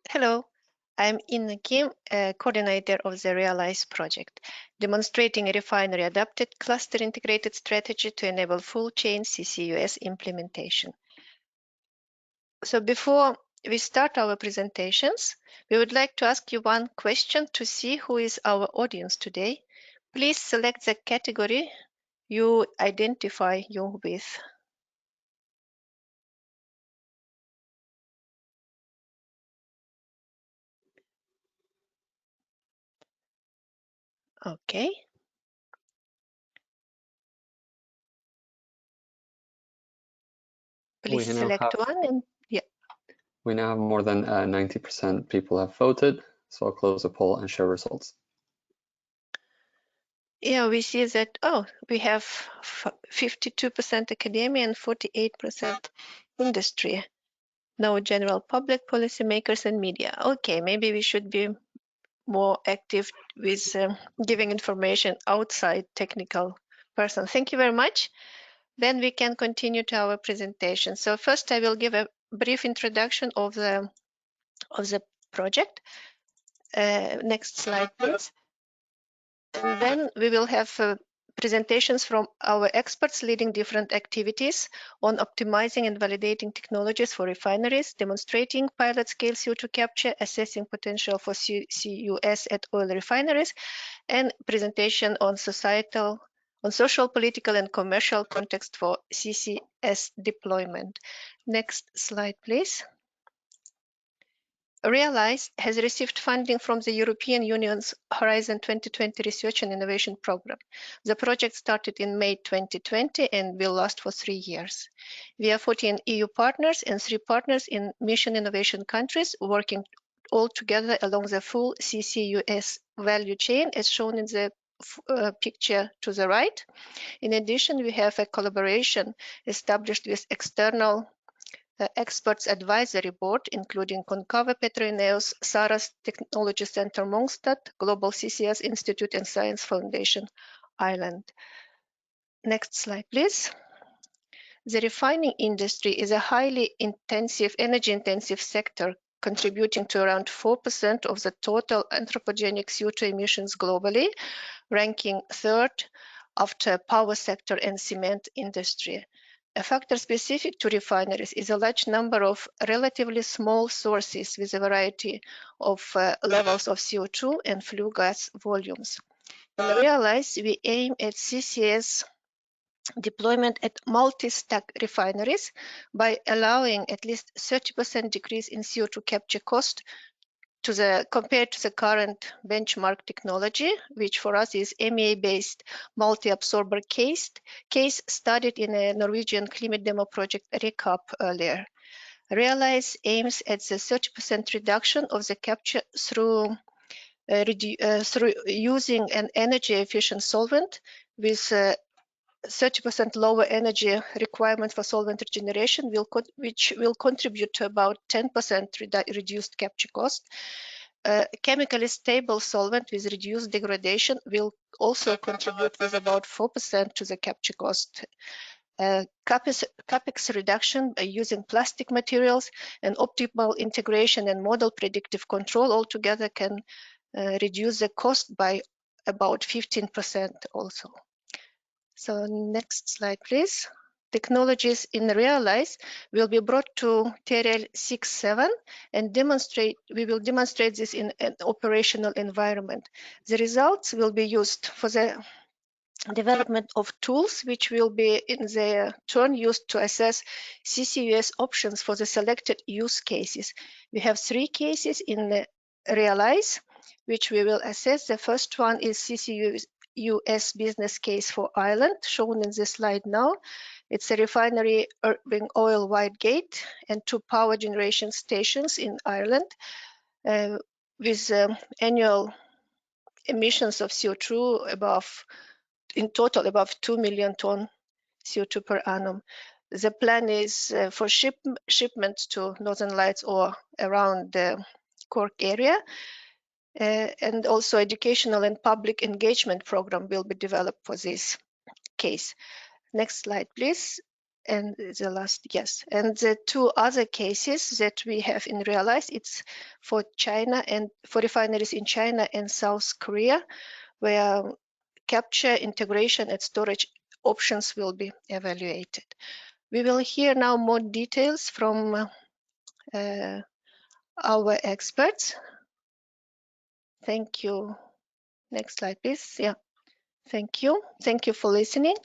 Hello, I'm Kim, coordinator of the REALISE project, demonstrating a refinery adapted cluster integrated strategy to enable full chain CCUS implementation. So before we start our presentations, we would like to ask you one question to see who is our audience today. Please select the category you identify you with. Okay. Please select one and yeah. We now have more than 90% people have voted, so I'll close the poll and share results. Yeah, we see that, we have 52% academia and 48% industry. No general public, policymakers and media. Okay, maybe we should be more active with giving information outside technical person. Thank you very much. Then we can continue to our presentation. So first I will give a brief introduction of the project. Next slide, please. And then we will have presentations from our experts leading different activities on optimizing and validating technologies for refineries, demonstrating pilot scale CO2 capture, assessing potential for CCUS at oil refineries, and presentation on social, political, and commercial context for CCS deployment. Next slide, please. REALISE has received funding from the European Union's Horizon 2020 Research and Innovation Programme. The project started in May 2020 and will last for 3 years. We have 14 EU partners and 3 partners in mission innovation countries working all together along the full CCUS value chain as shown in the picture to the right. In addition, we have a collaboration established with external Experts Advisory Board, including Concava Petroineos, Saras Technology Center Mongstad, Global CCS Institute and Science Foundation, Ireland. Next slide, please. The refining industry is a highly intensive, energy-intensive sector, contributing to around 4% of the total anthropogenic CO2 emissions globally, ranking 3rd after power sector and cement industry. A factor specific to refineries is a large number of relatively small sources with a variety of levels of CO2 and flue gas volumes. In REALISE, we aim at CCS deployment at multi-stack refineries by allowing at least 30% decrease in CO2 capture cost compared to the current benchmark technology, which for us is MEA-based multi-absorber case studied in a Norwegian climate demo project recap earlier. REALISE aims at the 30% reduction of the capture through using an energy-efficient solvent with 30% lower energy requirement for solvent regeneration, which will contribute to about 10% reduced capture cost. Chemically stable solvent with reduced degradation will also contribute with about 4% to the capture cost. CapEx reduction by using plastic materials and optimal integration and model predictive control altogether can reduce the cost by about 15% also. So next slide, please. Technologies in REALISE will be brought to TRL 6.7 and we will demonstrate this in an operational environment. The results will be used for the development of tools, which will be in their turn used to assess CCUS options for the selected use cases. We have 3 cases in the REALISE, which we will assess. The first one is CCUS business case for Ireland, shown in this slide now. It's a refinery Ervia Oil Whitegate and 2 power generation stations in Ireland with annual emissions of CO2 in total above 2 million ton CO2 per annum. The plan is for shipment to Northern Lights or around the Cork area. And also educational and public engagement program will be developed for this case. Next slide, please. And the last, yes. And the two other cases that we have in REALISE, it's for China and for refineries in China and South Korea, where capture, integration, and storage options will be evaluated. We will hear now more details from our experts. Thank you. Next slide, please. Yeah, thank you. Thank you for listening.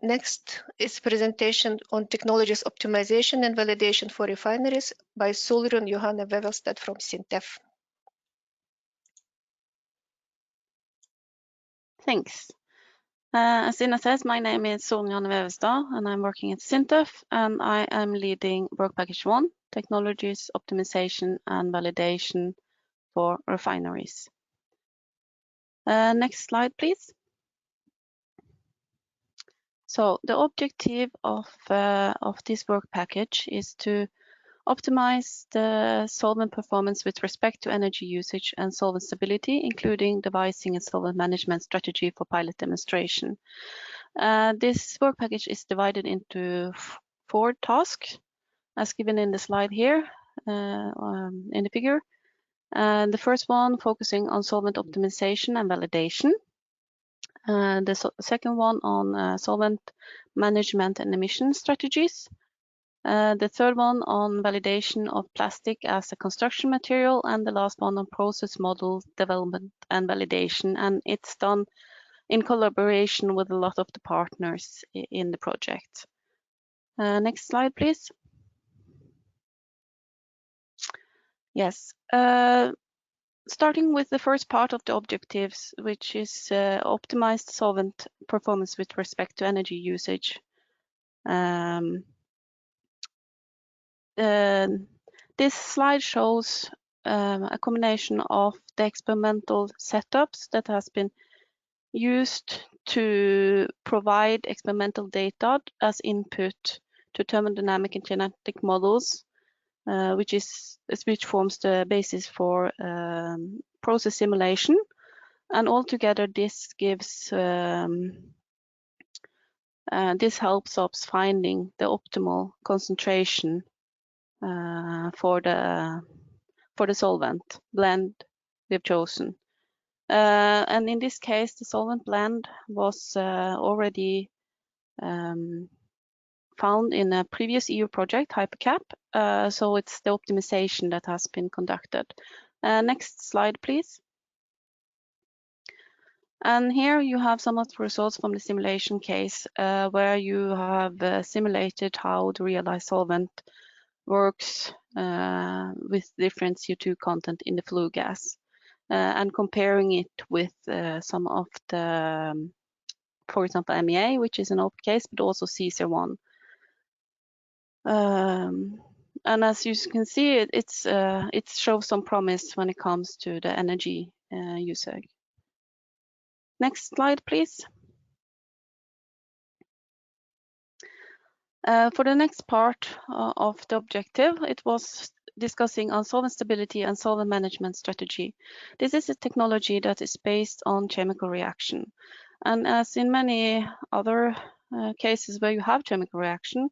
Next is presentation on technologies optimization and validation for refineries by Solrun Vevelstad from SINTEF. Thanks. As Ina says, my name is Juliana Vevelstad and I'm working at SINTEF, and I am leading Work Package 1, Technologies, Optimization and Validation for Refineries. Next slide, please. So the objective of this work package is to optimize the solvent performance with respect to energy usage and solvent stability, including devising a solvent management strategy for pilot demonstration. This work package is divided into 4 tasks, as given in the slide here in the figure. The first one focusing on solvent optimization and validation. The second one on solvent management and emission strategies. The third one on validation of plastic as a construction material, and the last one on process model development and validation. And it's done in collaboration with a lot of the partners in the project. Next slide, please. Yes. Starting with the first part of the objectives, which is optimized solvent performance with respect to energy usage. This slide shows a combination of the experimental setups that has been used to provide experimental data as input to thermodynamic and kinetic models, which forms the basis for process simulation. And altogether, this gives this helps us finding the optimal concentration for the solvent blend we've chosen. And in this case, the solvent blend was already found in a previous EU project, HyperCap. So it's the optimization that has been conducted. Next slide, please. And here you have some of the results from the simulation case, where you have simulated how the realized solvent works with different CO2 content in the flue gas, and comparing it with some of the, for example, MEA, which is an open case, but also CSER1. And as you can see, it shows some promise when it comes to the energy usage. Next slide, please. For the next part of the objective, it was discussing on solvent stability and solvent management strategy. This is a technology that is based on chemical reaction. And as in many other cases where you have chemical reaction,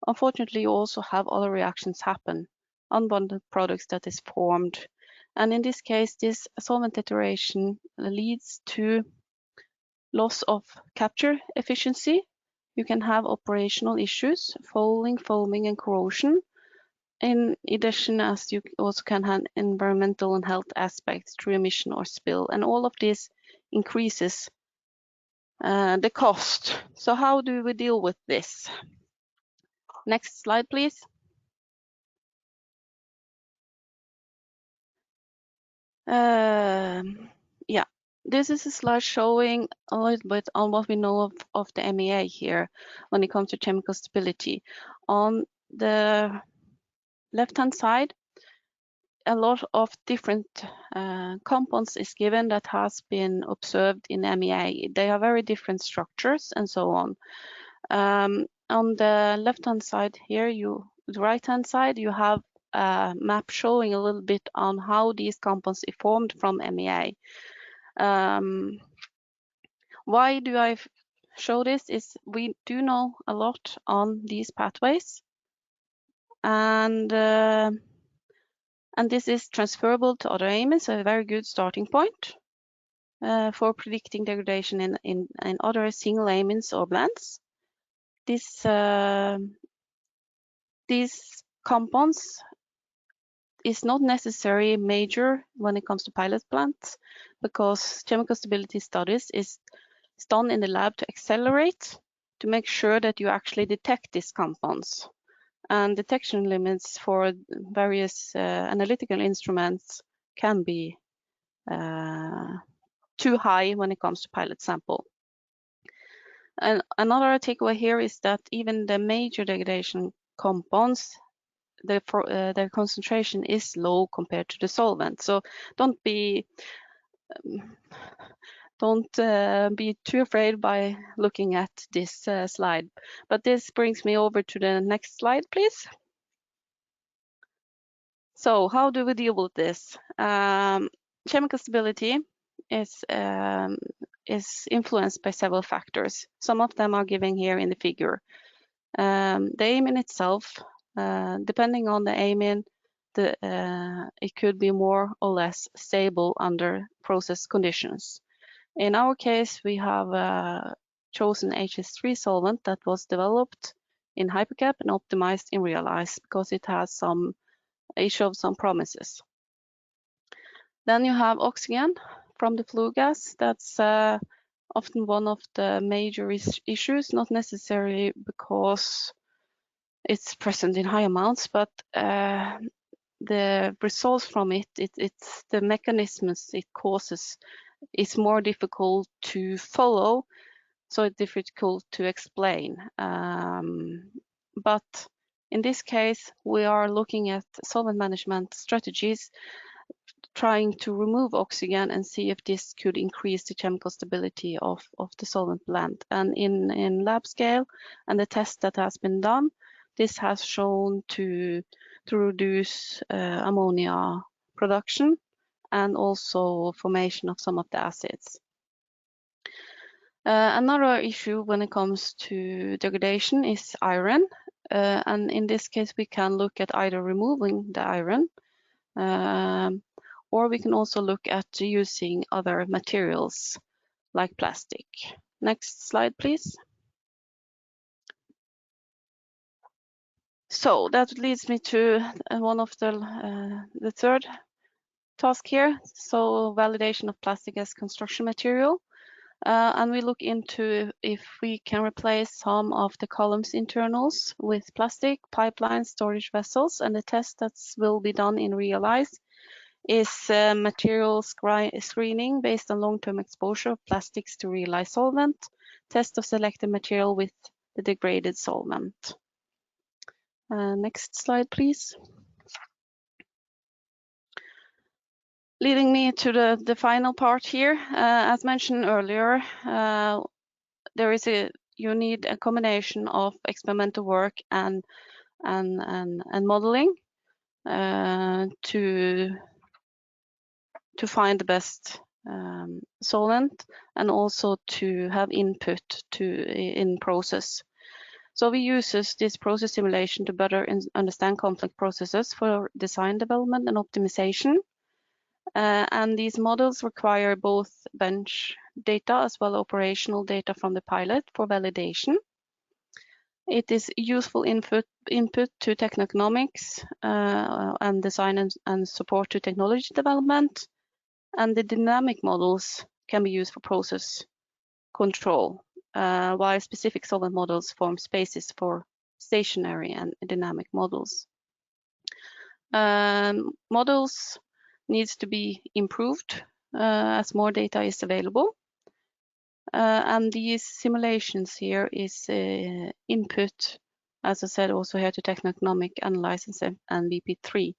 unfortunately, you also have other reactions happen, unbonded products that is formed. And in this case, this solvent deterioration leads to loss of capture efficiency. You can have operational issues, fouling, foaming, and corrosion. In addition, as you also can have environmental and health aspects through emission or spill, and all of this increases the cost. So how do we deal with this? Next slide, please. Yeah, this is a slide showing a little bit on what we know of the MEA here when it comes to chemical stability. On the left-hand side, a lot of different compounds is given that has been observed in MEA. They have very different structures and so on. On the left-hand side here, the right-hand side, you have a map showing a little bit on how these compounds are formed from MEA. Why do I show this is we do know a lot on these pathways, and this is transferable to other amines, a very good starting point for predicting degradation in other single amines or blends. These compounds is not necessarily major when it comes to pilot plants, because chemical stability studies is done in the lab to accelerate, to make sure that you actually detect these compounds. And detection limits for various analytical instruments can be too high when it comes to pilot sample. And another takeaway here is that even the major degradation compounds, their concentration is low compared to the solvent. So don't be too afraid by looking at this slide. But this brings me over to the next slide, please. So how do we deal with this? Chemical stability is influenced by several factors. Some of them are given here in the figure. The amine itself, depending on the amine, it could be more or less stable under process conditions. In our case, we have chosen HS3 solvent that was developed in Hypercap and optimized in REALISE because it shows some promises. Then you have oxygen from the flue gas. That's often one of the major issues, not necessarily because it's present in high amounts, but the results from it's the mechanisms it causes is more difficult to follow, so it's difficult to explain. But in this case, we are looking at solvent management strategies, trying to remove oxygen and see if this could increase the chemical stability of the solvent blend. And in lab scale and the test that has been done, this has shown to reduce ammonia production and also formation of some of the acids. Another issue when it comes to degradation is iron. And in this case, we can look at either removing the iron, or we can also look at using other materials like plastic. Next slide, please. So that leads me to one of the third task here. So validation of plastic as construction material. And we look into if we can replace some of the columns internals with plastic, pipelines, storage vessels, and the test that will be done in REALISE is material screening based on long-term exposure of plastics to REALISE solvent, test of selected material with the degraded solvent. Next slide, please. Leading me to the final part here. As mentioned earlier, you need a combination of experimental work and modeling to find the best solvent, and also to have input in process. So we use this process simulation to better understand complex processes for design development and optimization. And these models require both bench data as well as operational data from the pilot for validation. It is useful input to techno-economics and design and support to technology development. And the dynamic models can be used for process control, while specific solvent models form spaces for stationary and dynamic models. Models needs to be improved as more data is available. And these simulations here is input, as I said, also here to techno-economic analysis and VP3.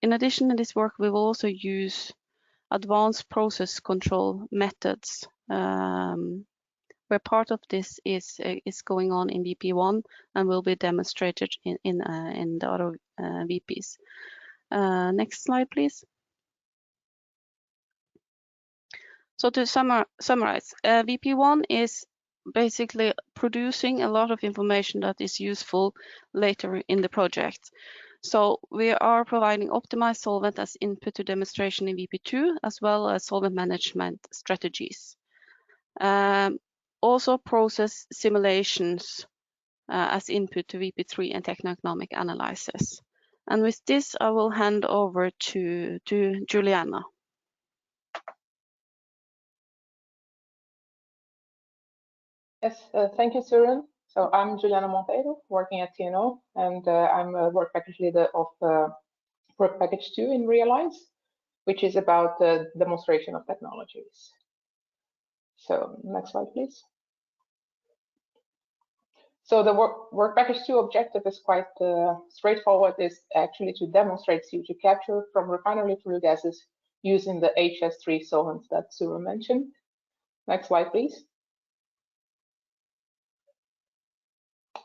In addition to this work, we will also use advanced process control methods, where part of this is going on in VP1 and will be demonstrated in the other VPs. Next slide, please. So to summarize, VP1 is basically producing a lot of information that is useful later in the project. So we are providing optimized solvent as input to demonstration in VP2, as well as solvent management strategies. Also process simulations as input to VP3 and techno-economic analysis. And with this, I will hand over to Juliana. Yes, thank you, Solrun. So I'm Juliana Monteiro, working at TNO, and I'm a work package leader of work package 2 in REALISE, which is about the demonstration of technologies. So next slide, please. So the work package 2 objective is quite straightforward. Is actually to demonstrate CO2 capture from refinery flue gases using the HS3 solvents that Solrun mentioned. Next slide, please.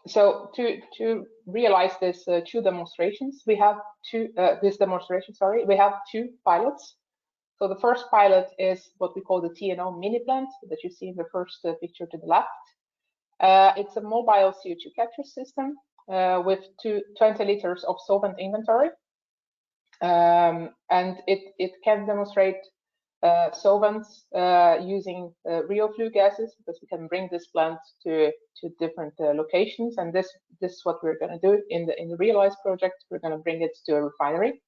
So to realize this two demonstrations, we have we have two pilots. So the first pilot is what we call the TNO mini plant that you see in the first picture to the left. It's a mobile CO2 capture system with 20 liters of solvent inventory, and it can demonstrate solvents using real flue gases, because we can bring this plant to different locations. And this is what we're going to do in the REALISE project. We're going to bring it to a refinery,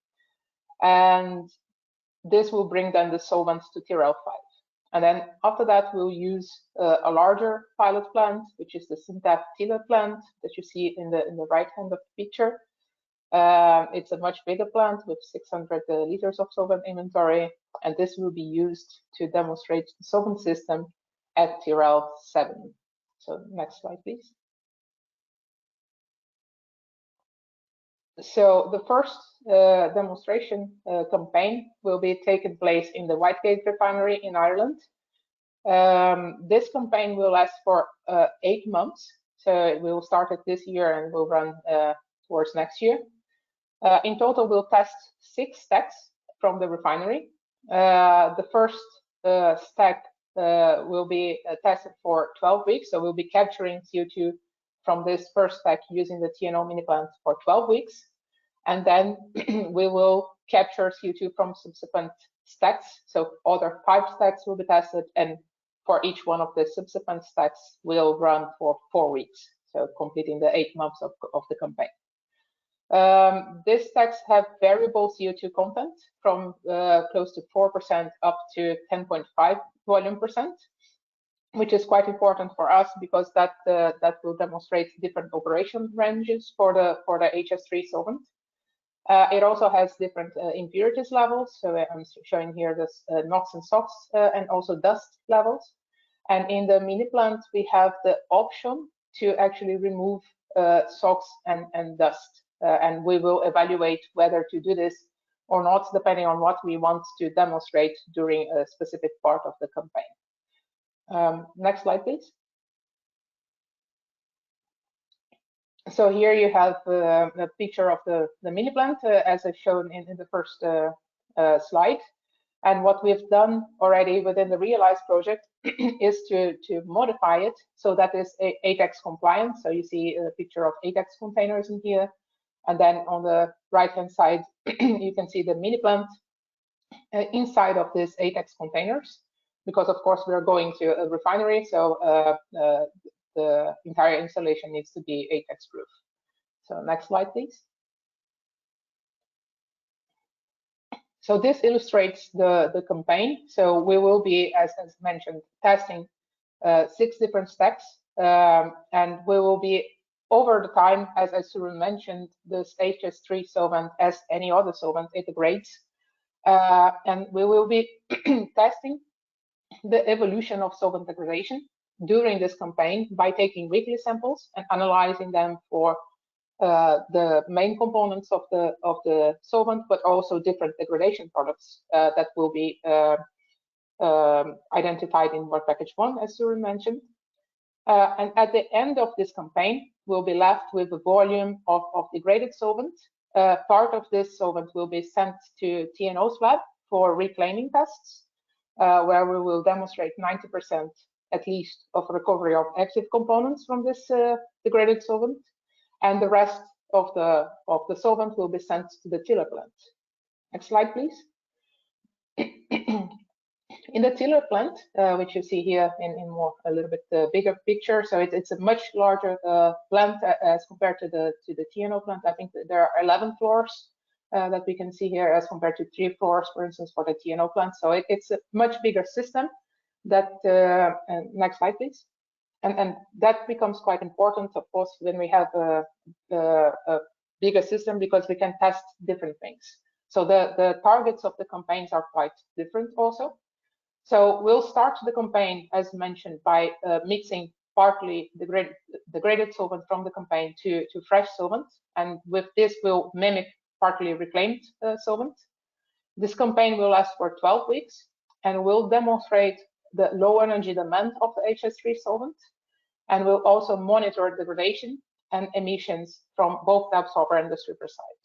and this will bring then the solvents to Tyrrell 5. And then after that, we'll use a larger pilot plant, which is the SINTEF Tiller plant that you see in the right hand of the picture. It's a much bigger plant with 600 liters of solvent inventory, and this will be used to demonstrate the solvent system at Tyrrell 7. So next slide, please. So the first demonstration campaign will be taking place in the Whitegate refinery in Ireland. This campaign will last for 8 months. So we will start it this year and will run towards next year. In total, we'll test 6 stacks from the refinery. The first stack will be tested for 12 weeks. So we'll be capturing CO2 from this first stack using the TNO mini plant for 12 weeks. And then we will capture CO2 from subsequent stacks. So other 5 stacks will be tested, and for each one of the subsequent stacks will run for 4 weeks. So completing the 8 months of the campaign. These stacks have variable CO2 content from close to 4% up to 10.5 volume percent, which is quite important for us because that will demonstrate different operation ranges for the HS3 solvent. It also has different impurities levels. So I'm showing here this NOx and SOx and also dust levels. And in the mini plant, we have the option to actually remove SOx and dust. And we will evaluate whether to do this or not, depending on what we want to demonstrate during a specific part of the campaign. Next slide, please. So here you have a picture of the mini plant as I've shown in the first slide. And what we've done already within the REALISE project is to modify it so that is ATEX compliant. So you see a picture of ATEX containers in here. And then on the right-hand side, you can see the mini plant inside of these ATEX containers, because of course we're going to a refinery, so the entire installation needs to be ATEX proof. So next slide, please. So this illustrates the campaign. So we will be, as mentioned, testing 6 different stacks, and we will be over the time, as Solrun mentioned, this HS3 solvent, as any other solvent, it degrades. And we will be testing the evolution of solvent degradation during this campaign by taking weekly samples and analyzing them for the main components of the solvent, but also different degradation products that will be identified in work package 1, as Solrun mentioned. And at the end of this campaign, we'll be left with a volume of degraded solvent. Part of this solvent will be sent to TNO's lab for reclaiming tests, where we will demonstrate 90% at least of recovery of active components from this degraded solvent, and the rest of the solvent will be sent to the chiller plant. Next slide, please. In the chiller plant, which you see here in a little bit bigger picture, so it's a much larger plant as compared to the TNO plant. I think there are 11 floors that we can see here as compared to 3 floors, for instance, for the TNO plant. So it's a much bigger system. That next slide, please. And that becomes quite important, of course, when we have a bigger system, because we can test different things. So the targets of the campaigns are quite different also. So we'll start the campaign, as mentioned, by mixing partly degraded solvent from the campaign to fresh solvent. And with this, we'll mimic partly reclaimed solvent. This campaign will last for 12 weeks and will demonstrate the low energy demand of the HS3 solvent. And we'll also monitor degradation and emissions from both the absorber and the stripper side.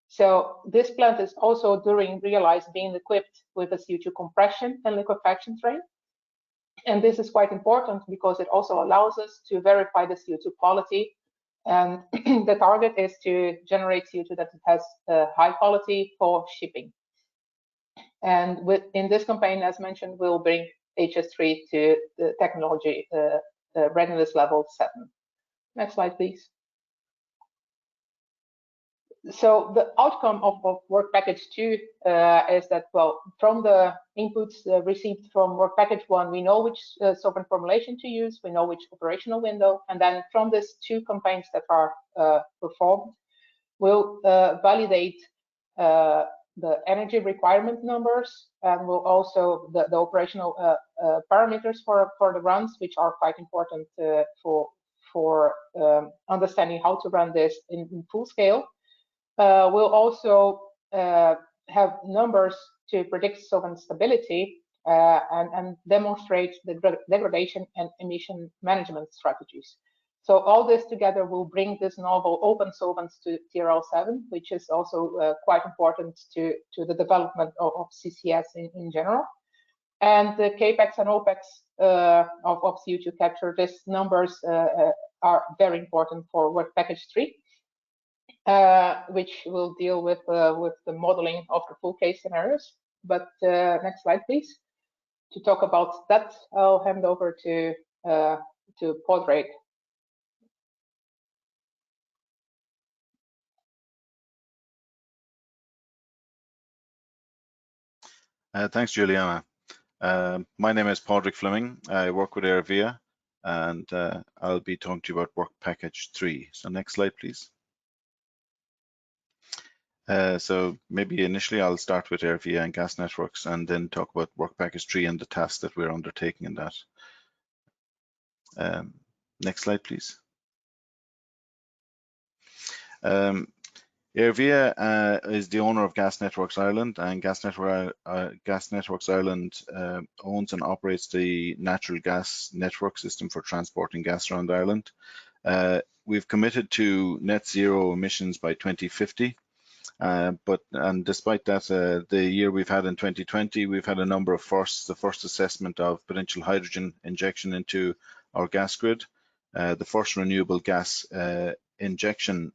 So this plant is also, during REALISE, being equipped with a CO2 compression and liquefaction train. And this is quite important because it also allows us to verify the CO2 quality. And the target is to generate CO2 that has high quality for shipping. And in this campaign, as mentioned, we'll bring HS3 to the technology readiness level 7. Next slide, please. So the outcome of work package 2 is that, well, from the inputs received from work package 1, we know which solvent formulation to use, we know which operational window, and then from these 2 campaigns that are performed, we'll validate the energy requirement numbers, and we'll also the operational parameters for the runs, which are quite important for understanding how to run this in full scale. We'll also have numbers to predict solvent stability and demonstrate the degradation and emission management strategies. So all this together will bring this novel open solvents to TRL 7, which is also quite important to the development of CCS in general. And the CAPEX and OPEX of CO2 capture, these numbers are very important for work package 3. Which will deal with the modeling of the full case scenarios. But next slide, please. To talk about that, I'll hand over to Pádraig. Thanks, Juliana. My name is Pádraig Fleming. I work with Ervia, and I'll be talking to you about work package 3. So next slide, please. So maybe initially I'll start with Ervia and gas networks, and then talk about work package 3 and the tasks that we're undertaking in that. Next slide, please. Ervia is the owner of Gas Networks Ireland, and Gas Networks Ireland owns and operates the natural gas network system for transporting gas around Ireland. We've committed to net zero emissions by 2050. And despite that, the year we've had in 2020, we've had a number of firsts. The first assessment of potential hydrogen injection into our gas grid, the first renewable gas injection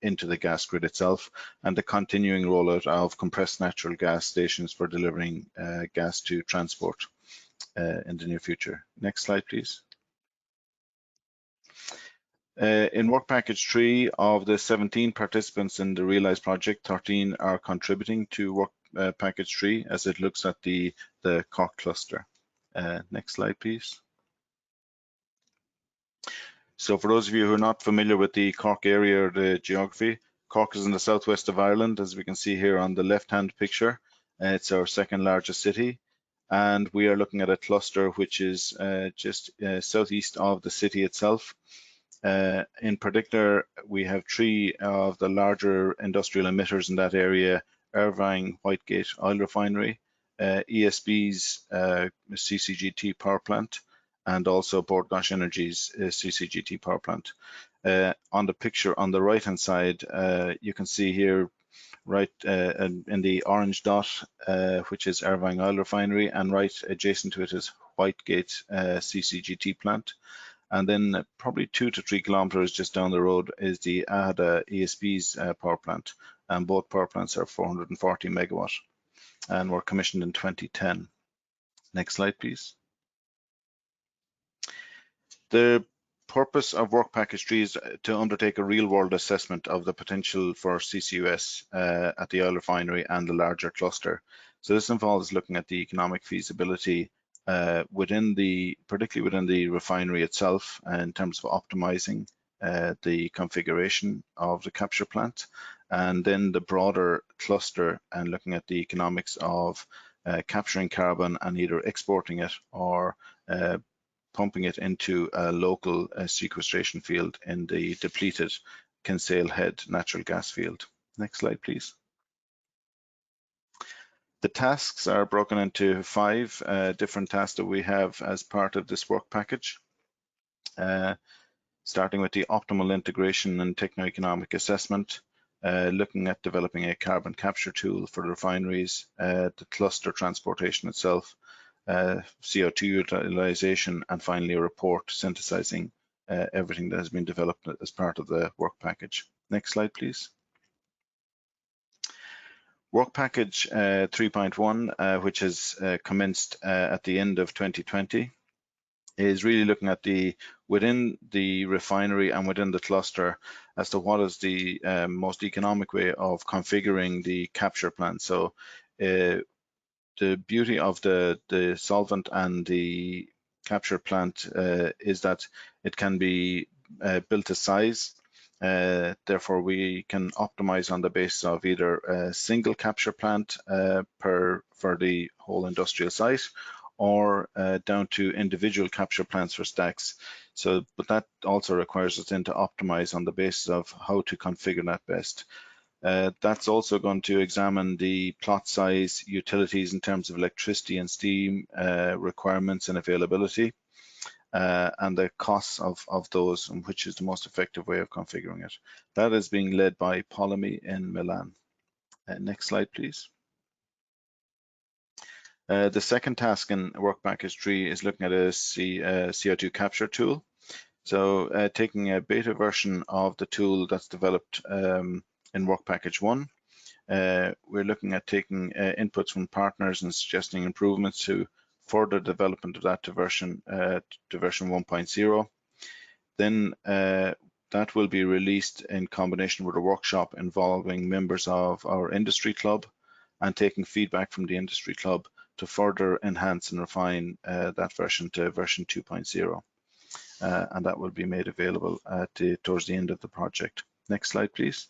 into the gas grid itself, and the continuing rollout of compressed natural gas stations for delivering gas to transport in the near future. Next slide, please. In work package 3, of the 17 participants in the REALISE project, 13 are contributing to work package 3 as it looks at the Cork cluster. Next slide, please. So for those of you who are not familiar with the Cork area or the geography, Cork is in the southwest of Ireland, as we can see here on the left-hand picture. It's our second largest city, and we are looking at a cluster which is just southeast of the city itself. In particular, we have 3 of the larger industrial emitters in that area: Ervia Whitegate Oil Refinery, ESB's CCGT power plant, and also Bord Gáis Energy's CCGT power plant. On the picture on the right-hand side, you can see here right in the orange dot, which is Ervia Oil Refinery, and right adjacent to it is Whitegate CCGT plant. And then probably 2 to 3 kilometers just down the road is the AHDA ESB's power plant. And both power plants are 440 megawatt and were commissioned in 2010. Next slide, please. The purpose of Work Package 3 is to undertake a real-world assessment of the potential for CCUS at the oil refinery and the larger cluster. So this involves looking at the economic feasibility particularly within the refinery itself, in terms of optimizing the configuration of the capture plant, and then the broader cluster and looking at the economics of capturing carbon and either exporting it or pumping it into a local sequestration field in the depleted Kinsale Head natural gas field. Next slide, please. The tasks are broken into 5 different tasks that we have as part of this work package. Starting with the optimal integration and techno-economic assessment, looking at developing a carbon capture tool for the refineries, the cluster transportation itself, CO2 utilization, and finally a report synthesizing everything that has been developed as part of the work package. Next slide, please. Work Package 3.1, which has commenced at the end of 2020, is really looking at within the refinery and within the cluster as to what is the most economic way of configuring the capture plant. So the beauty of the solvent and the capture plant is that it can be built to size. Therefore, we can optimize on the basis of either a single capture plant for the whole industrial site, or down to individual capture plants for stacks. But that also requires us then to optimize on the basis of how to configure that best. That's also going to examine the plot size, utilities in terms of electricity and steam requirements and availability, and the costs of those, and which is the most effective way of configuring it. That is being led by Polemy in Milan. Next slide, please. The second task in Work Package 3 is looking at a CO2 capture tool. So taking a beta version of the tool that's developed in Work Package 1, we're looking at taking inputs from partners and suggesting improvements to further development of that to version 1.0. Then that will be released in combination with a workshop involving members of our industry club and taking feedback from the industry club to further enhance and refine that version to version 2.0. And that will be made available towards the end of the project. Next slide, please.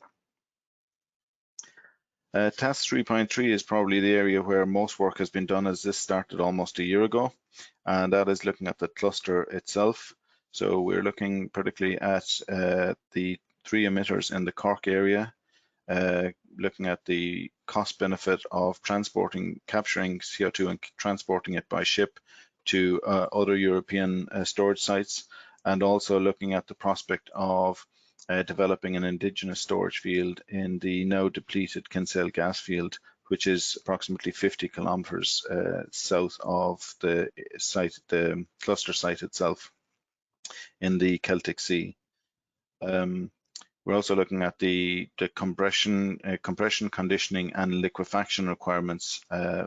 Task 3.3 is probably the area where most work has been done, as this started almost a year ago, and that is looking at the cluster itself. So we're looking particularly at the 3 emitters in the Cork area, looking at the cost benefit of capturing CO2 and transporting it by ship to other European storage sites, and also looking at the prospect of developing an indigenous storage field in the now depleted Kinsale gas field, which is approximately 50 kilometers south of the cluster site itself in the Celtic Sea. We're also looking at the compression, conditioning and liquefaction requirements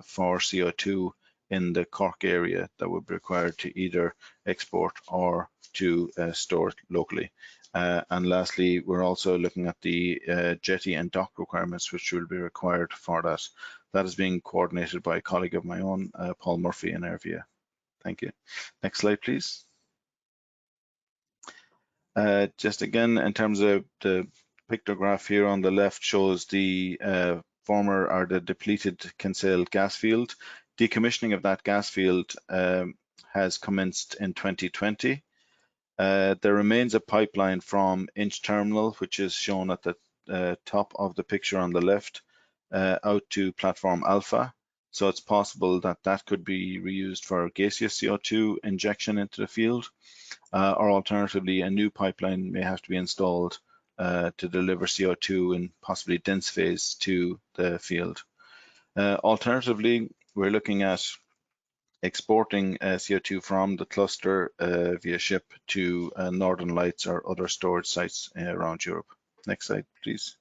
for CO2 in the Cork area that would be required to either export or to store it locally. And lastly, we're also looking at the jetty and dock requirements which will be required for that. That is being coordinated by a colleague of my own, Paul Murphy in Ervia. Thank you. Next slide, please. Just again, in terms of the pictograph here on the left shows the the depleted Kinsale gas field. Decommissioning of that gas field has commenced in 2020. There remains a pipeline from Inch Terminal, which is shown at the top of the picture on the left, out to Platform Alpha. So it's possible that that could be reused for gaseous CO2 injection into the field, or alternatively, a new pipeline may have to be installed to deliver CO2 in possibly dense phase to the field. Alternatively, we're looking at exporting CO2 from the cluster via ship to Northern Lights or other storage sites around Europe. Next slide, please.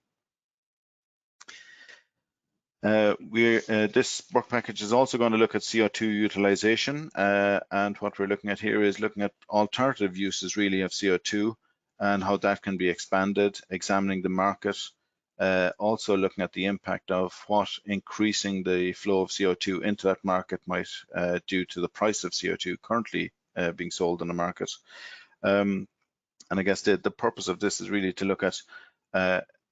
This work package is also going to look at CO2 utilization, and what we're looking at here is looking at alternative uses really of CO2 and how that can be expanded, examining the market, also looking at the impact of what increasing the flow of CO2 into that market might do to the price of CO2 currently being sold in the market. And I guess the purpose of this is really to look at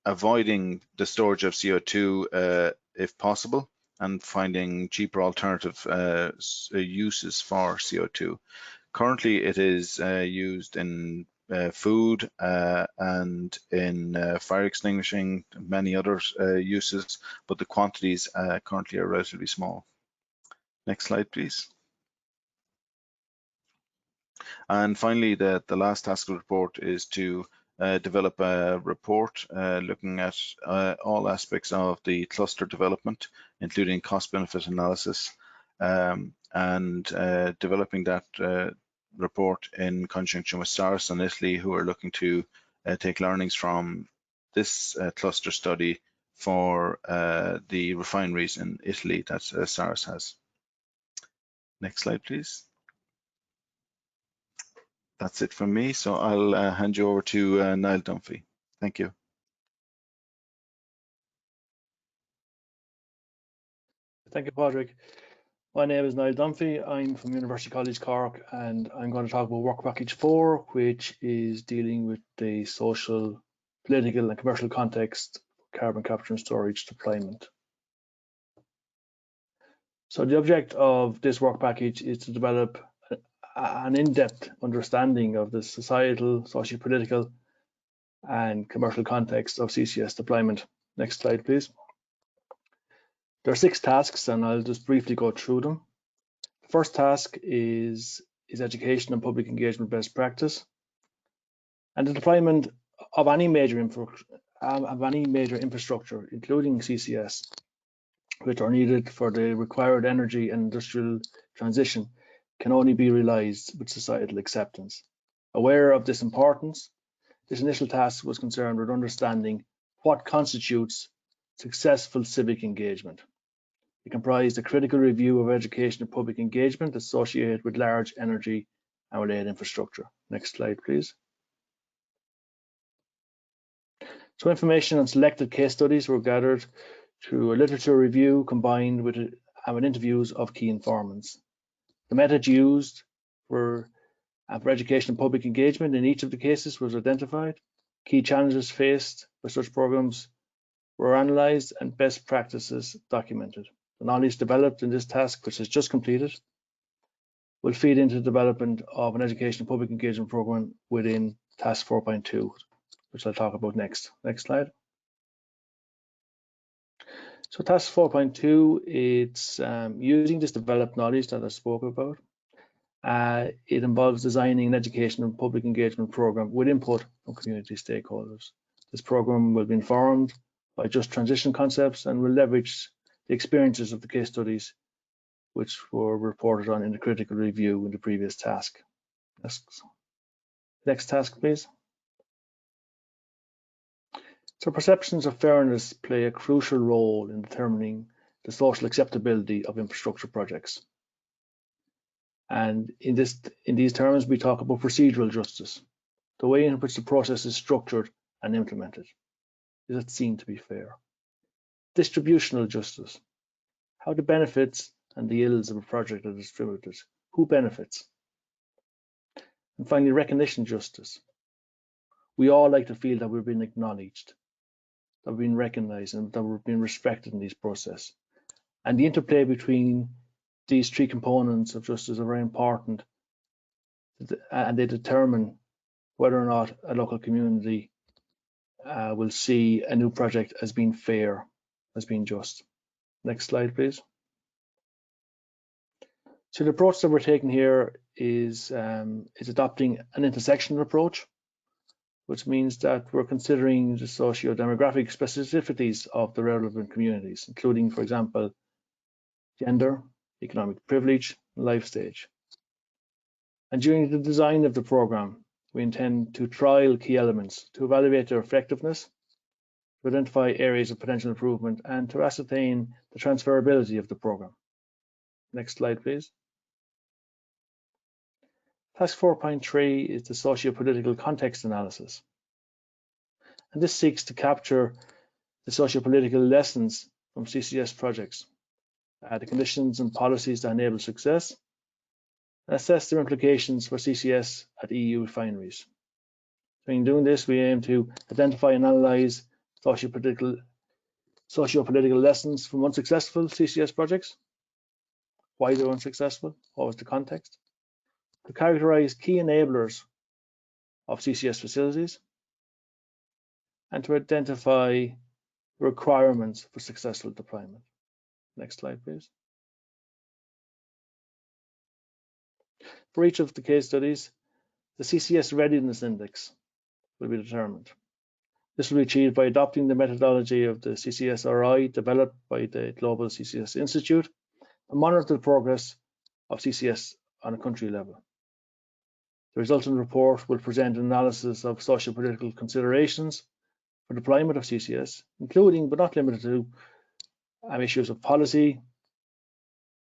avoiding the storage of CO2 if possible, and finding cheaper alternative uses for CO2. Currently, it is used in food and in fire extinguishing, many other uses, but the quantities currently are relatively small. Next slide, please. And finally, the last task of the report is to develop a report looking at all aspects of the cluster development, including cost-benefit analysis, and developing that report in conjunction with SARS in Italy, who are looking to take learnings from this cluster study for the refineries in Italy that SARS has. Next slide, please. That's it from me. So I'll hand you over to Niall Dunphy. Thank you. Thank you, Pádraig. My name is Niall Dunphy. I'm from University College Cork, and I'm going to talk about Work Package 4, which is dealing with the social, political and commercial context of carbon capture and storage deployment. So the object of this work package is to develop an in-depth understanding of the societal, socio-political and commercial context of CCS deployment. Next slide, please. There are 6 tasks, and I'll just briefly go through them. The first task is education and public engagement best practice, and the deployment of any major infrastructure, including CCS, which are needed for the required energy and industrial transition, can only be realized with societal acceptance. Aware of this importance, this initial task was concerned with understanding what constitutes successful civic engagement. It comprised a critical review of education and public engagement associated with large energy and related infrastructure. Next slide, please. So information on selected case studies were gathered through a literature review combined with interviews of key informants. The method used for education and public engagement in each of the cases was identified. Key challenges faced by such programs were analysed and best practices documented. The knowledge developed in this task, which is just completed, will feed into the development of an education and public engagement program within Task 4.2, which I'll talk about next. Next slide. So Task 4.2, it's using this developed knowledge that I spoke about. It involves designing an education and public engagement program with input from community stakeholders. This program will be informed by just transition concepts and will leverage the experiences of the case studies which were reported on in the critical review in the previous task. Next task, please. So perceptions of fairness play a crucial role in determining the social acceptability of infrastructure projects. And in these terms, we talk about procedural justice, the way in which the process is structured and implemented. Is it seen to be fair? Distributional justice, how the benefits and the ills of a project are distributed, who benefits? And finally, recognition justice. We all like to feel that we're being acknowledged, that we're being recognized, and that we're being respected in this process. And the interplay between these 3 components of justice are very important, and they determine whether or not a local community will see a new project as being fair, as being just. Next slide, please. So the approach that we're taking here is adopting an intersectional approach, which means that we're considering the socio-demographic specificities of the relevant communities, including, for example, gender, economic privilege, and life stage. And during the design of the programme, we intend to trial key elements to evaluate their effectiveness, to identify areas of potential improvement, and to ascertain the transferability of the programme. Next slide, please. Task 4.3 is the socio-political context analysis. And this seeks to capture the socio-political lessons from CCS projects, the conditions and policies that enable success, and assess their implications for CCS at EU refineries. So in doing this, we aim to identify and analyse socio-political lessons from unsuccessful CCS projects, why they're unsuccessful, what was the context, to characterise key enablers of CCS facilities, and to identify requirements for successful deployment. Next slide, please. For each of the case studies, the CCS Readiness Index will be determined. This will be achieved by adopting the methodology of the CCSRI developed by the Global CCS Institute and monitor the progress of CCS on a country level. The resultant report will present an analysis of socio-political considerations for deployment of CCS, including but not limited to issues of policy,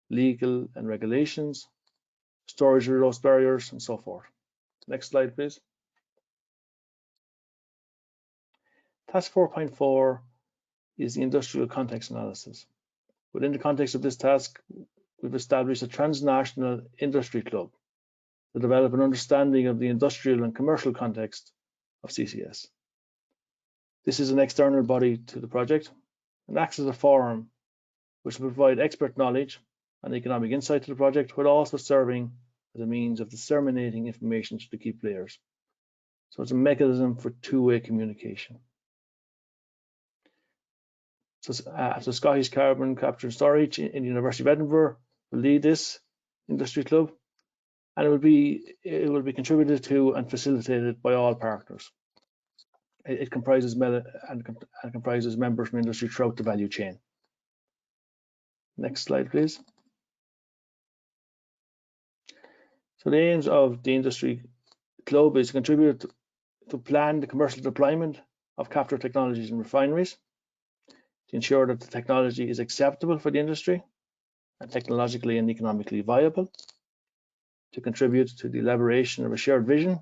legal and regulations, storage resource barriers, and so forth. Next slide, please. Task 4.4 is the industrial context analysis. Within the context of this task, we've established a transnational industry club to develop an understanding of the industrial and commercial context of CCS. This is an external body to the project and acts as a forum which will provide expert knowledge and economic insight to the project, while also serving as a means of disseminating information to the key players. So it's a mechanism for two-way communication. So Scottish Carbon Capture and Storage in the University of Edinburgh will lead this industry club, and it will be contributed to and facilitated by all partners. It comprises members from industry throughout the value chain. Next slide, please. So the aims of the industry club is to contribute to plan the commercial deployment of capture technologies in refineries, to ensure that the technology is acceptable for the industry and technologically and economically viable, to contribute to the elaboration of a shared vision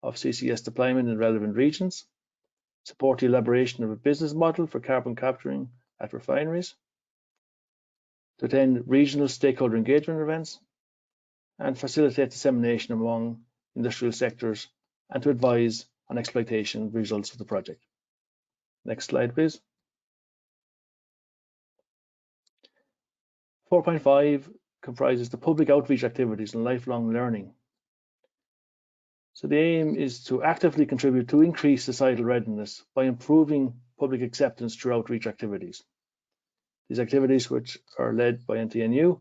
of CCS deployment in relevant regions, support the elaboration of a business model for carbon capturing at refineries, to attend regional stakeholder engagement events, and facilitate dissemination among industrial sectors, and to advise on exploitation results of the project. Next slide, please. 4.5 comprises the public outreach activities and lifelong learning. So the aim is to actively contribute to increase societal readiness by improving public acceptance through outreach activities. These activities, which are led by NTNU,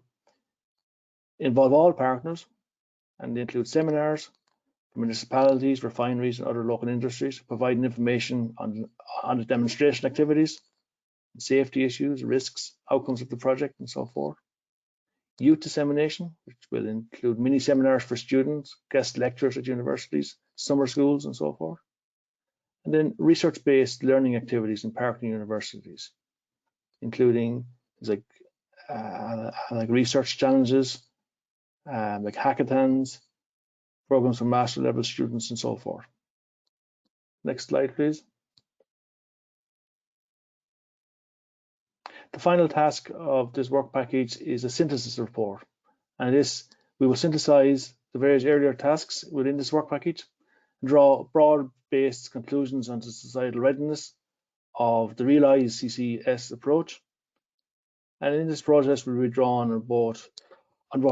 involve all partners, and they include seminars for municipalities, refineries, and other local industries, providing information on the demonstration activities, safety issues, risks, outcomes of the project, and so forth. Youth dissemination, which will include mini seminars for students, guest lectures at universities, summer schools, and so forth. And then research-based learning activities in partner universities, including things like research challenges, like hackathons, programs for master level students, and so forth. Next slide, please. The final task of this work package is a synthesis report, and we will synthesize the various earlier tasks within this work package, draw broad-based conclusions on the societal readiness of the REALISE CCUS approach, and in this process we'll be drawn on both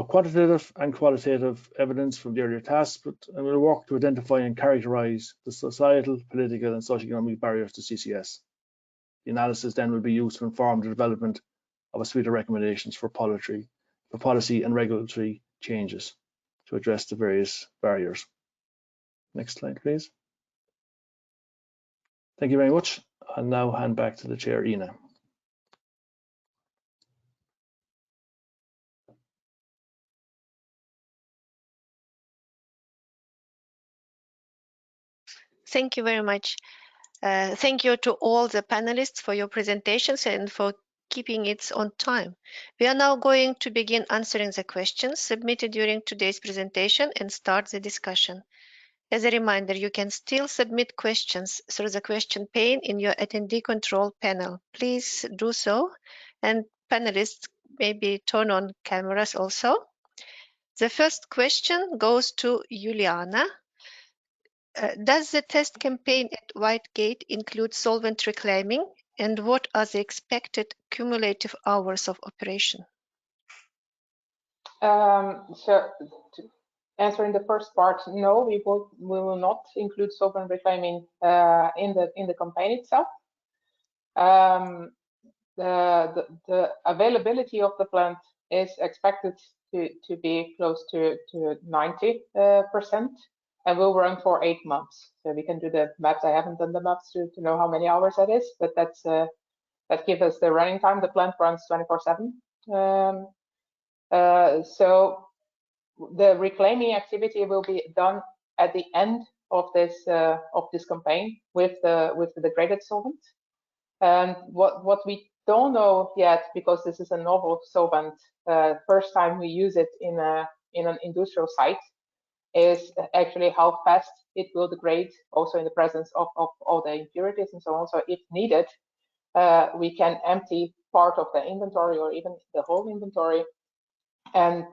quantitative and qualitative evidence from the earlier tasks, and we'll work to identify and characterize the societal, political, and socioeconomic barriers to CCS. The analysis then will be used to inform the development of a suite of recommendations for policy and regulatory changes to address the various barriers. Next slide, please. Thank you very much. I'll now hand back to the chair, Ina. Thank you very much. Thank you to all the panelists for your presentations and for keeping it on time. We are now going to begin answering the questions submitted during today's presentation and start the discussion. As a reminder, you can still submit questions through the question pane in your attendee control panel. Please do so, and panelists maybe turn on cameras also. The first question goes to Juliana. Does the test campaign at Whitegate include solvent reclaiming, and what are the expected cumulative hours of operation? So, answering the first part, no, we will not include solvent reclaiming in the campaign itself. The availability of the plant is expected to be close to 90%. And will run for 8 months. So we can do the maths. I haven't done the maths to know how many hours that is, but that's that gives us the running time. The plant runs 24/7. So the reclaiming activity will be done at the end of this campaign with the degraded solvent. And what we don't know yet, because this is a novel solvent, first time we use it in an industrial site, is actually how fast it will degrade, also in the presence of all the impurities and so on. So if needed, we can empty part of the inventory or even the whole inventory and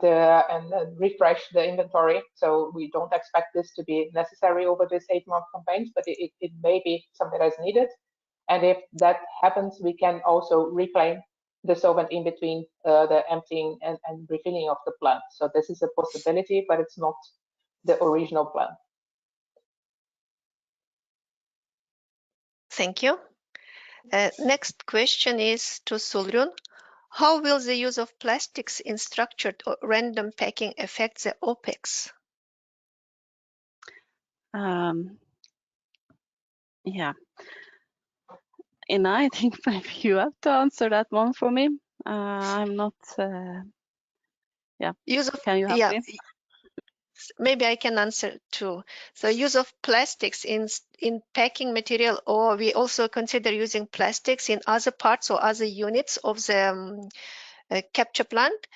refresh the inventory. So we don't expect this to be necessary over this 8-month campaign, but it may be something that's needed. And if that happens, we can also reclaim the solvent in between the emptying and refilling of the plant. So this is a possibility, but it's not the original plan. Thank you. Next question is to Solrun. How will the use of plastics in structured or random packing affect the OPEX? Yeah. And I think maybe you have to answer that one for me. I'm not, yeah. Can you help me? Maybe I can answer too. So use of plastics in packing material, or we also consider using plastics in other parts or other units of the capture plant.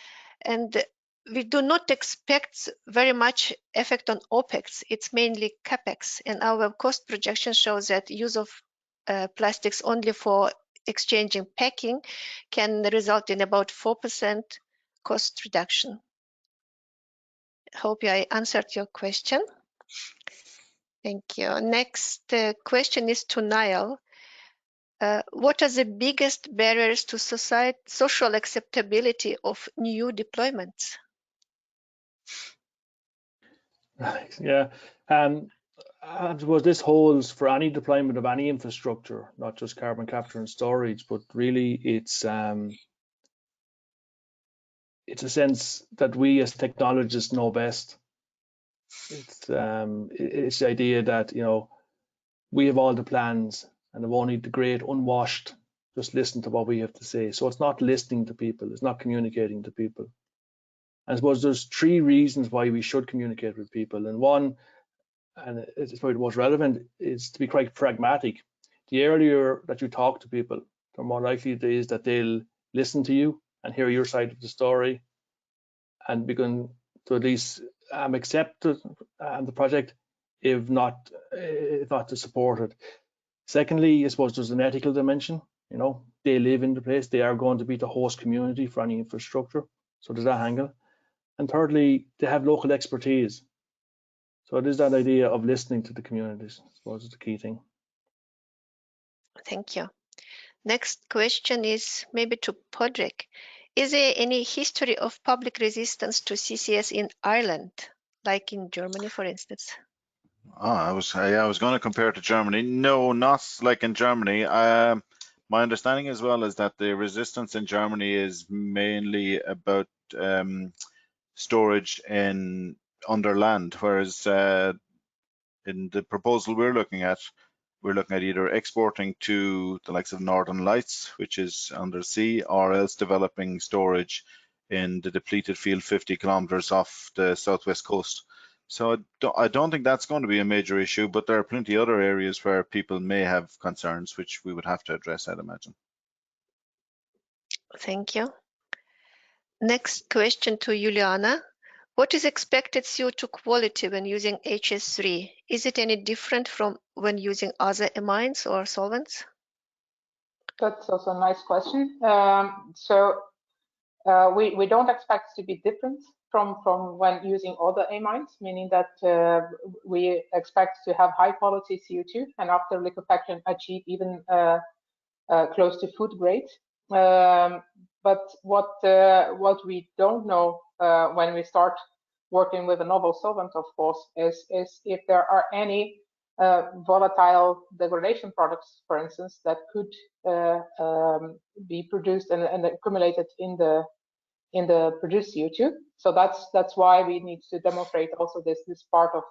And we do not expect very much effect on OPEX. It's mainly CAPEX. And our cost projection shows that use of plastics only for exchanging packing can result in about 4% cost reduction. Hope I answered your question. Thank you. Next question is to Niall. What are the biggest barriers to social acceptability of new deployments? Yeah, I suppose this holds for any deployment of any infrastructure, not just carbon capture and storage, but really it's a sense that we as technologists know best. It's the idea that, you know, we have all the plans and have only the great unwashed just listen to what we have to say. So it's not listening to people, it's not communicating to people. I suppose there's 3 reasons why we should communicate with people. And one, and it's probably the most relevant, is to be quite pragmatic. The earlier that you talk to people, the more likely it is that they'll listen to you and hear your side of the story and begin to at least accept the project, if not to support it. Secondly, I suppose there's an ethical dimension. You know, they live in the place, they are going to be the host community for any infrastructure. So there's that angle. And thirdly, they have local expertise. So it is that idea of listening to the communities, I suppose, is the key thing. Thank you. Next question is maybe to Pádraig. Is there any history of public resistance to CCS in Ireland, like in Germany, for instance? I was going to compare it to Germany. No, not like in Germany. My understanding as well is that the resistance in Germany is mainly about storage under land, whereas in the proposal we're looking at, we're looking at either exporting to the likes of Northern Lights, which is under sea, or else developing storage in the depleted field 50 kilometers off the southwest coast. So I don't think that's going to be a major issue, but there are plenty of other areas where people may have concerns, which we would have to address, I'd imagine. Thank you. Next question to Juliana. What is expected CO2 quality when using HS3? Is it any different from when using other amines or solvents? That's also a nice question. We don't expect it to be different from when using other amines, meaning that we expect to have high quality CO2 and after liquefaction achieve even close to food grade. But what we don't know when we start working with a novel solvent, of course, is if there are any volatile degradation products, for instance, that could be produced and accumulated in the produced CO2. So that's why we need to demonstrate also this part of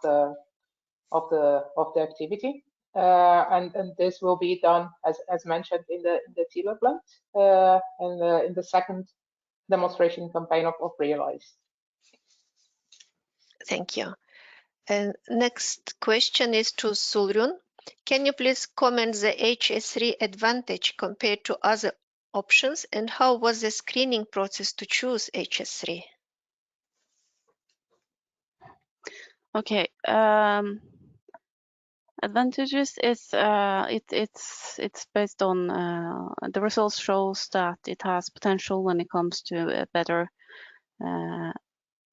the activity. And this will be done as mentioned in the TILA plant in the second demonstration campaign of REALISE. Thank you. And next question is to Solrun. Can you please comment the HS3 advantage compared to other options, and how was the screening process to choose HS3? Okay. Advantages is it's based on the results shows that it has potential when it comes to a better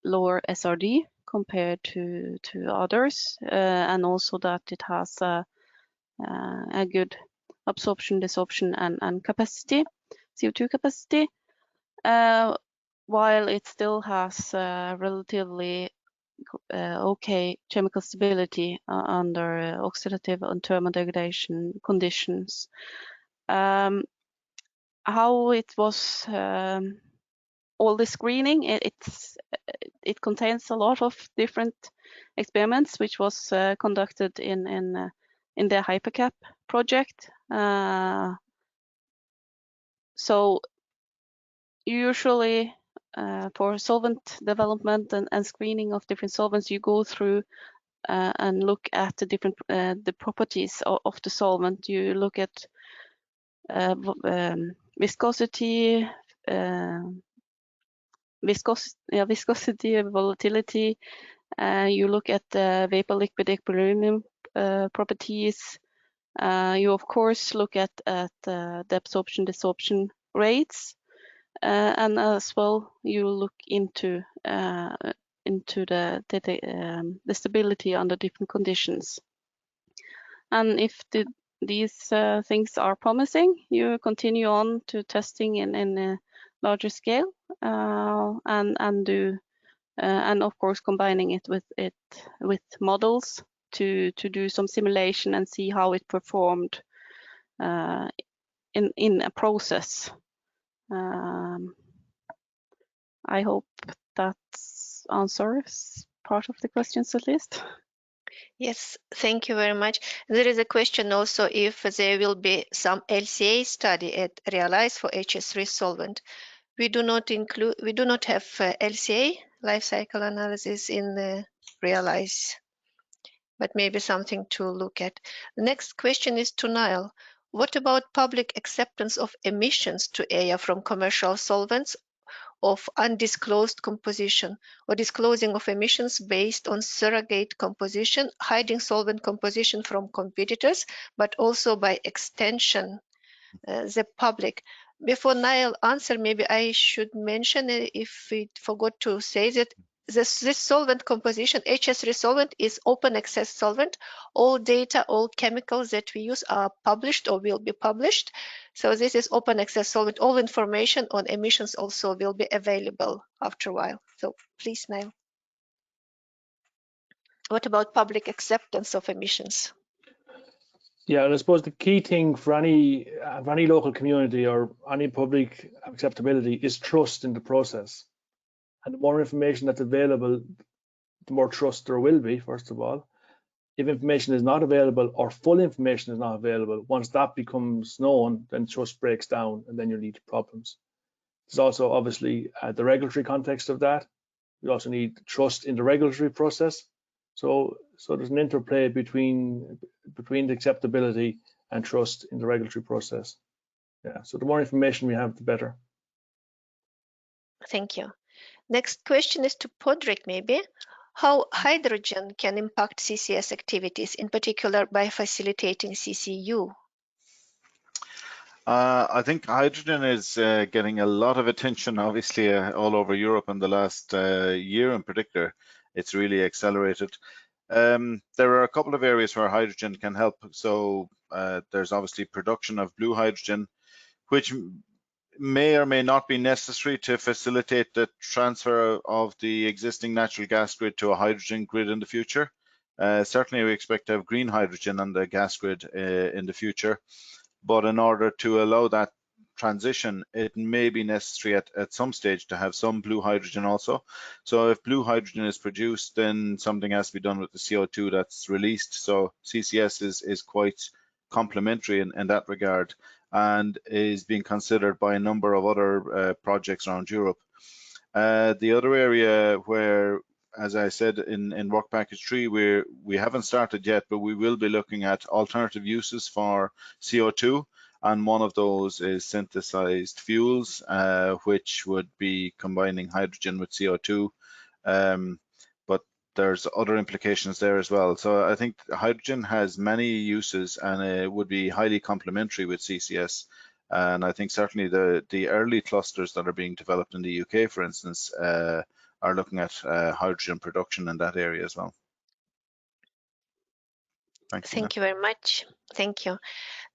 lower SRD compared to others, and also that it has a good absorption, desorption, and capacity, CO2 capacity, while it still has relatively okay chemical stability under oxidative and thermodegradation conditions. How it was all the screening, it contains a lot of different experiments which was conducted in the Hypercap project. So usually for solvent development and screening of different solvents, you go through and look at the different the properties of the solvent. You look at viscosity, volatility. You look at the vapor-liquid equilibrium properties. You of course look at the absorption desorption rates, and as well you look into the stability under different conditions. And if these things are promising, you continue on to testing in a larger scale, and of course combining it with models to do some simulation and see how it performed in a process. I hope that answers part of the questions at least. Yes, thank you very much. There is a question also if there will be some LCA study at REALISE for HS3 solvent. We do not have LCA, life cycle analysis, in the REALISE, but maybe something to look at. The next question is to Niall. What about public acceptance of emissions to air from commercial solvents of undisclosed composition, or disclosing of emissions based on surrogate composition, hiding solvent composition from competitors, but also by extension the public? Before Niall answer, maybe I should mention, if we forgot to say, that this solvent composition, HS3 solvent, is open access solvent. All data, all chemicals that we use are published or will be published. So this is open access solvent. All information on emissions also will be available after a while. So please, Niall. What about public acceptance of emissions? Yeah, and I suppose the key thing for any local community or any public acceptability is trust in the process. And the more information that's available, the more trust there will be, first of all. If information is not available or full information is not available, once that becomes known, then trust breaks down and then you lead to problems. There's also obviously the regulatory context of that. We also need trust in the regulatory process. So there's an interplay between the acceptability and trust in the regulatory process. Yeah, so the more information we have, the better. Thank you. Next question is to Pádraig, maybe. How hydrogen can impact CCS activities, in particular by facilitating CCU? I think hydrogen is getting a lot of attention, obviously, all over Europe in the last year in particular. It's really accelerated. There are a couple of areas where hydrogen can help. So there's obviously production of blue hydrogen, which may or may not be necessary to facilitate the transfer of the existing natural gas grid to a hydrogen grid in the future. Certainly we expect to have green hydrogen on the gas grid in the future, but in order to allow that transition, it may be necessary at some stage to have some blue hydrogen also. So if blue hydrogen is produced, then something has to be done with the CO2 that's released. So CCS is quite complementary in that regard, and is being considered by a number of other projects around Europe. The other area where, as I said in Work Package 3, we haven't started yet, but we will be looking at alternative uses for CO2, and one of those is synthesized fuels, which would be combining hydrogen with CO2. But there's other implications there as well. So I think hydrogen has many uses, and it would be highly complementary with CCS. And I think certainly the early clusters that are being developed in the UK, for instance, are looking at hydrogen production in that area as well. Thanks. Thank you very much. Thank you.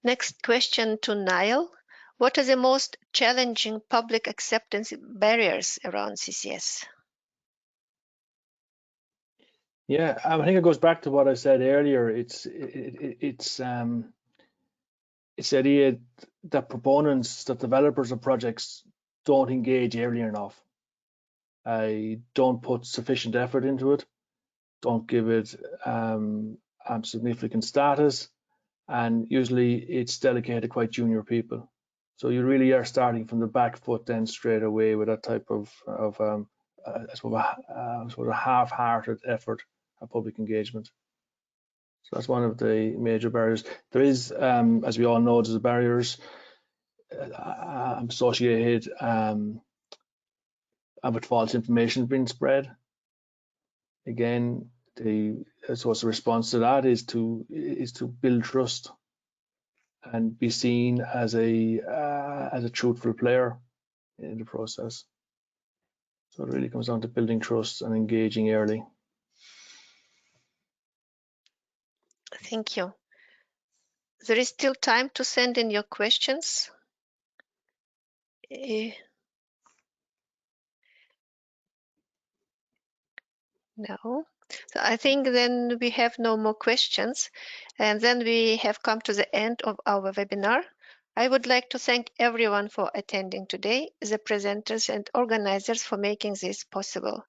Next question to Niall. What are the most challenging public acceptance barriers around CCS? Yeah, I think it goes back to what I said earlier. It's the idea that proponents, that developers of projects don't engage early enough. Don't put sufficient effort into it, don't give it significant status, and usually it's delegated to quite junior people. So you really are starting from the back foot then straight away with that type of sort of half-hearted effort at public engagement. So that's one of the major barriers. There is, as we all know, there's barriers associated with false information being spread. Again, so the response to that is to build trust and be seen as a truthful player in the process. So it really comes down to building trust and engaging early. Thank you. There is still time to send in your questions. No. So I think then we have no more questions, and then we have come to the end of our webinar. I would like to thank everyone for attending today, the presenters and organizers for making this possible.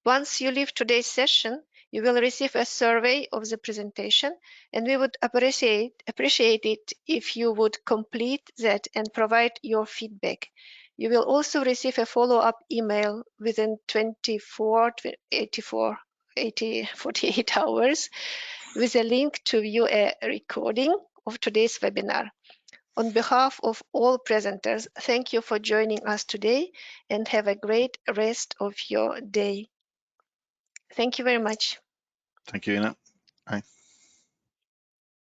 Once you leave today's session, you will receive a survey of the presentation, and we would appreciate it if you would complete that and provide your feedback. You will also receive a follow-up email within 48 hours with a link to view a recording of today's webinar. On behalf of all presenters, thank you for joining us today and have a great rest of your day. Thank you very much. Thank you, Ina. Bye.